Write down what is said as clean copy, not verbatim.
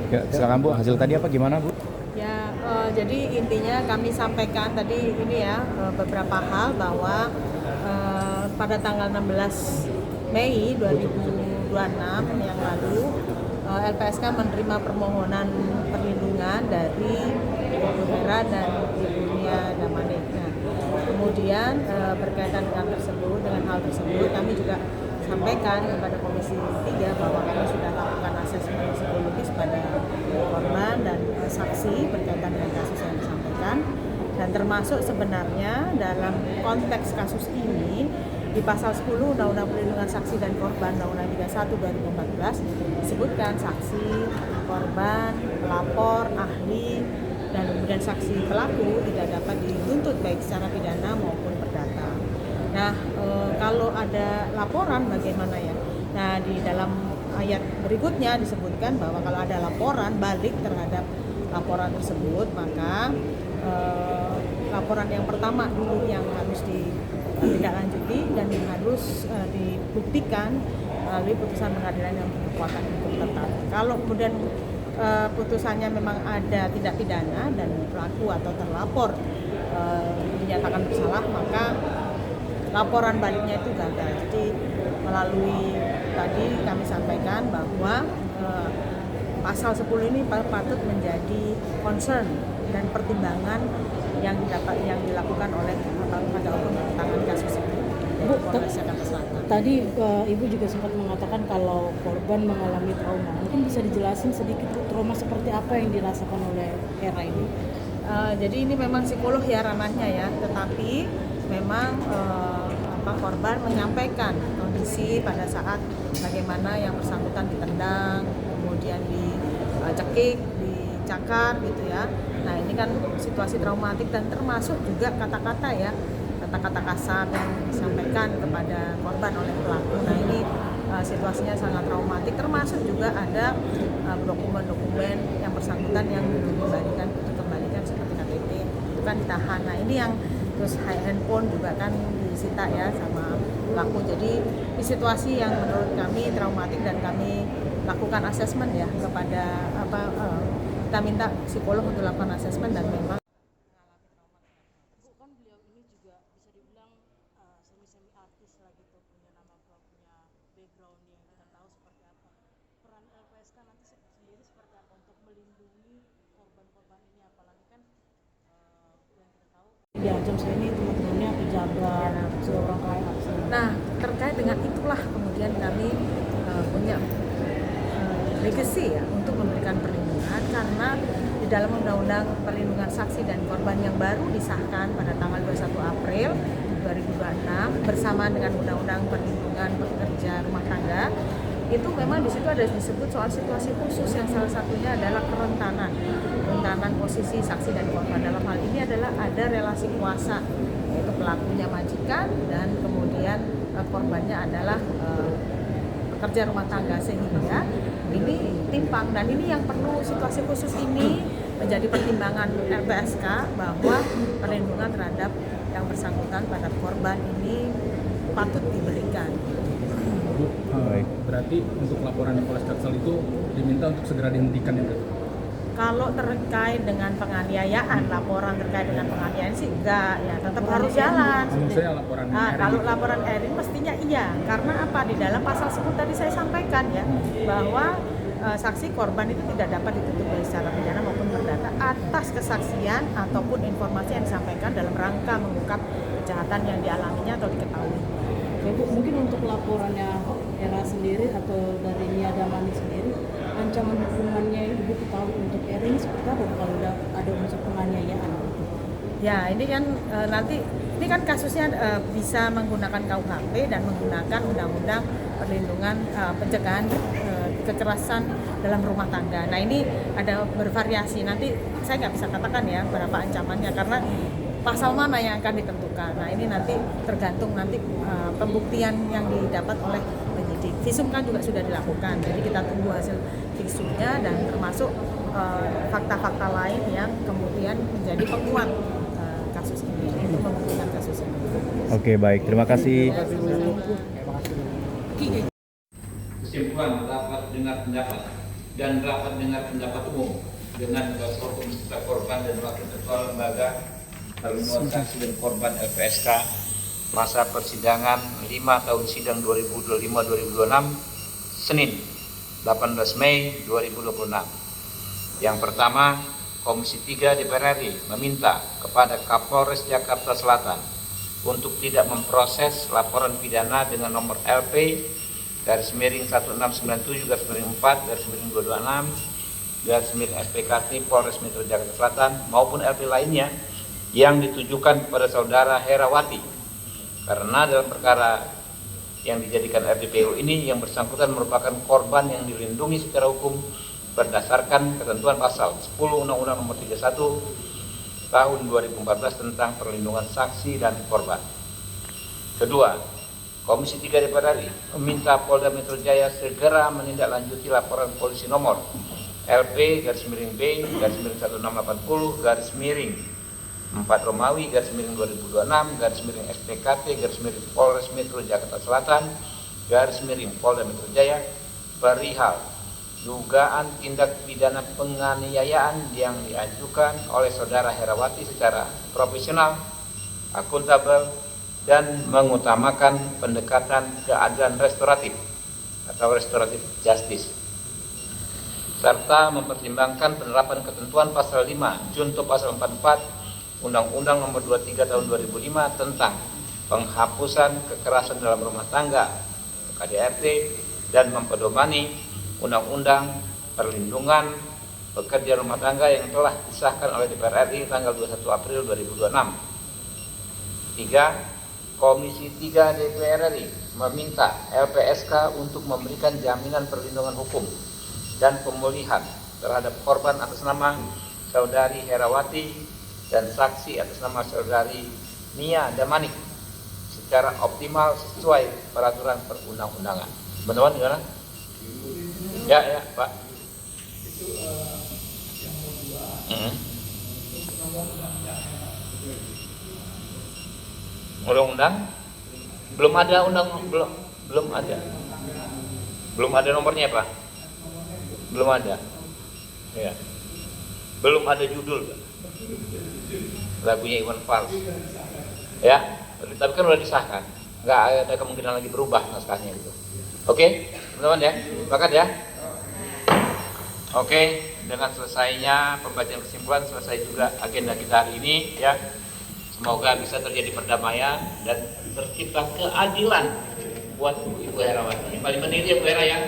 Ya, silakan Bu, hasil tadi apa gimana Bu? Ya, jadi intinya kami sampaikan tadi ini ya beberapa hal bahwa pada tanggal 16 Mei 2026 yang lalu LPSK menerima permohonan perlindungan dari Ibu Hera dan Ibu Nia Damanik. Nah, kemudian berkaitan dengan hal tersebut kami juga sampaikan kepada Komisi 3 bahwa kami sudah lakukan asesmen psikologis pada korban dan saksi berkaitan dengan kasus yang disampaikan, dan termasuk sebenarnya dalam konteks kasus ini di pasal 10 Undang-Undang Perlindungan Saksi dan Korban Undang-Undang 31 2014 disebutkan saksi, korban, pelapor, ahli, dan kemudian saksi pelaku tidak dapat dituntut baik secara pidana maupun perdata. Nah, kalau ada laporan bagaimana ya? Nah, di dalam ayat berikutnya disebutkan bahwa kalau ada laporan balik terhadap laporan tersebut, maka laporan yang pertama dulu yang harus ditindaklanjuti dan harus dibuktikan melalui putusan pengadilan yang berkekuatan hukum tetap. Kalau kemudian putusannya memang ada tindak pidana dan pelaku atau terlapor dinyatakan bersalah, maka laporan baliknya itu gagal. Jadi melalui tadi kami sampaikan bahwa pasal 10 ini patut menjadi concern dan pertimbangan yang dilakukan oleh penegak hukum tentang kasus ini. Bu, tadi Ibu juga sempat mengatakan kalau korban mengalami trauma. Mungkin bisa dijelasin sedikit Bu, trauma seperti apa yang dirasakan oleh Hera ini? Jadi ini memang psikolog ya ranahnya ya, tetapi memang korban menyampaikan kondisi pada saat bagaimana yang bersangkutan ditendang, kemudian dicekik, dicakar gitu ya. Nah, ini kan situasi traumatik dan termasuk juga kata-kata ya, kata-kata kasar yang disampaikan kepada korban oleh pelaku. Nah, ini situasinya sangat traumatik, termasuk juga ada dokumen-dokumen yang bersangkutan yang dikembalikan seperti KTP itu kan ditahan. Nah, ini yang terus handphone juga kan disita ya sama pelaku. Jadi di situasi yang menurut kami traumatik dan kami lakukan asesmen ya kepada kita minta psikolog untuk lakukan asesmen dan memang Bu, kan beliau ini juga bisa dibilang semi artis lah gitu, punya nama, punya background yang kita tahu seperti apa. Peran LPSK nanti sendiri seperti apa untuk melindungi korban-korban ini, apalagi kan yang kita tahu diancam saya ini teman-temannya pejabat, seorang kaya. Nah, terkait dengan itulah kemudian kami punya legacy ya untuk memberikan perlindungan, karena di dalam Undang-Undang Perlindungan Saksi dan Korban yang baru disahkan pada tanggal 21 April 2026 bersamaan dengan Undang-Undang Perlindungan Pekerja Rumah Tangga, itu memang di situ ada disebut soal situasi khusus yang salah satunya adalah kerentanan posisi saksi dan korban. Dalam hal ini adalah ada relasi kuasa, yaitu pelakunya majikan dan kemudian korbannya adalah pekerja rumah tangga, sehingga ini timpang, dan ini yang perlu situasi khusus ini menjadi pertimbangan LPSK bahwa perlindungan terhadap yang bersangkutan pada korban ini patut diberikan. Berarti untuk laporan di Polres Tangsel itu diminta untuk segera dihentikan ya? Kalau terkait dengan penganiayaan, laporan terkait dengan penganiayaan sih enggak ya, tetap harus jalan. Saya laporan kalau laporan Erin mestinya iya, karena apa, di dalam pasal 10 tadi saya sampaikan ya bahwa saksi korban itu tidak dapat dituntut baik secara pidana maupun perdata atas kesaksian ataupun informasi yang disampaikan dalam rangka mengungkap kejahatan yang dialaminya atau diketahui. Oke Bu, mungkin untuk laporannya Hera sendiri atau dari Nia Damanik sendiri, ancaman hukumannya Ibu ketahui untuk Hera ini seperti apa kalau udah ada unsur penganiayaan? Ya, ini kan nanti ini kan kasusnya bisa menggunakan KUHP dan menggunakan Undang-Undang Perlindungan Pencegahan Kekerasan dalam Rumah Tangga. Nah, ini ada bervariasi. Nanti saya nggak bisa katakan ya berapa ancamannya karena pasal mana yang akan ditentukan. Nah, ini nanti tergantung nanti pembuktian yang didapat oleh penyidik. Visum kan juga sudah dilakukan, jadi kita tunggu hasil visumnya dan termasuk fakta-fakta lain yang kemudian menjadi penguat kasus ini untuk membuktikan kasus ini. Oke, baik, terima kasih. Kesimpulan rapat dengar pendapat dan rapat dengar pendapat umum dengan kuasa hukum serta korban dan wakil ketua lembaga perlindungan saksi dan korban LPSK masa persidangan 5 tahun sidang 2025-2026 Senin 18 Mei 2026. Yang pertama, Komisi 3 DPR RI meminta kepada Kapolres Jakarta Selatan untuk tidak memproses laporan pidana dengan nomor LP /1697/4/226 SPKT Polres Metro Jakarta Selatan maupun LP lainnya yang ditujukan kepada saudara Herawati, karena dalam perkara yang dijadikan RDPU ini yang bersangkutan merupakan korban yang dilindungi secara hukum berdasarkan ketentuan pasal 10 Undang-Undang Nomor 31 Tahun 2014 tentang perlindungan saksi dan korban. Kedua, Komisi 3 DPR RI meminta Polda Metro Jaya segera menindaklanjuti laporan polisi nomor LP-B-1680-4 Romawi /2026 SPKT Polres Metro Jakarta Selatan Polda Metro Jaya perihal dugaan tindak pidana penganiayaan yang diajukan oleh saudara Herawati secara profesional, akuntabel, dan mengutamakan pendekatan keadilan restoratif atau restoratif justice, serta mempertimbangkan penerapan ketentuan pasal 5 junto pasal 44 Undang-Undang Nomor 23 Tahun 2005 tentang penghapusan kekerasan dalam rumah tangga KDRT dan mempedomani Undang-Undang Perlindungan Pekerja Rumah Tangga yang telah disahkan oleh DPR RI tanggal 21 April 2026. 3. Komisi 3 DPR RI meminta LPSK untuk memberikan jaminan perlindungan hukum dan pemulihan terhadap korban atas nama saudari Herawati dan saksi atas nama saudari Nia Damanik secara optimal sesuai peraturan perundang-undangan. Teman-teman gimana? Ya Pak. Undang-undang belum ada belum ada nomornya Pak, belum ada ya, belum ada judul lagunya Iwan Fals ya, tapi kan udah disahkan, nggak ada kemungkinan lagi berubah naskahnya gitu. Oke teman-teman ya, sepakat ya. Oke, dengan selesainya pembacaan kesimpulan, selesai juga agenda kita hari ini ya. Semoga bisa terjadi perdamaian dan tercipta keadilan buat Ibu Herawati. Yang paling penting ya Bu Hera ya.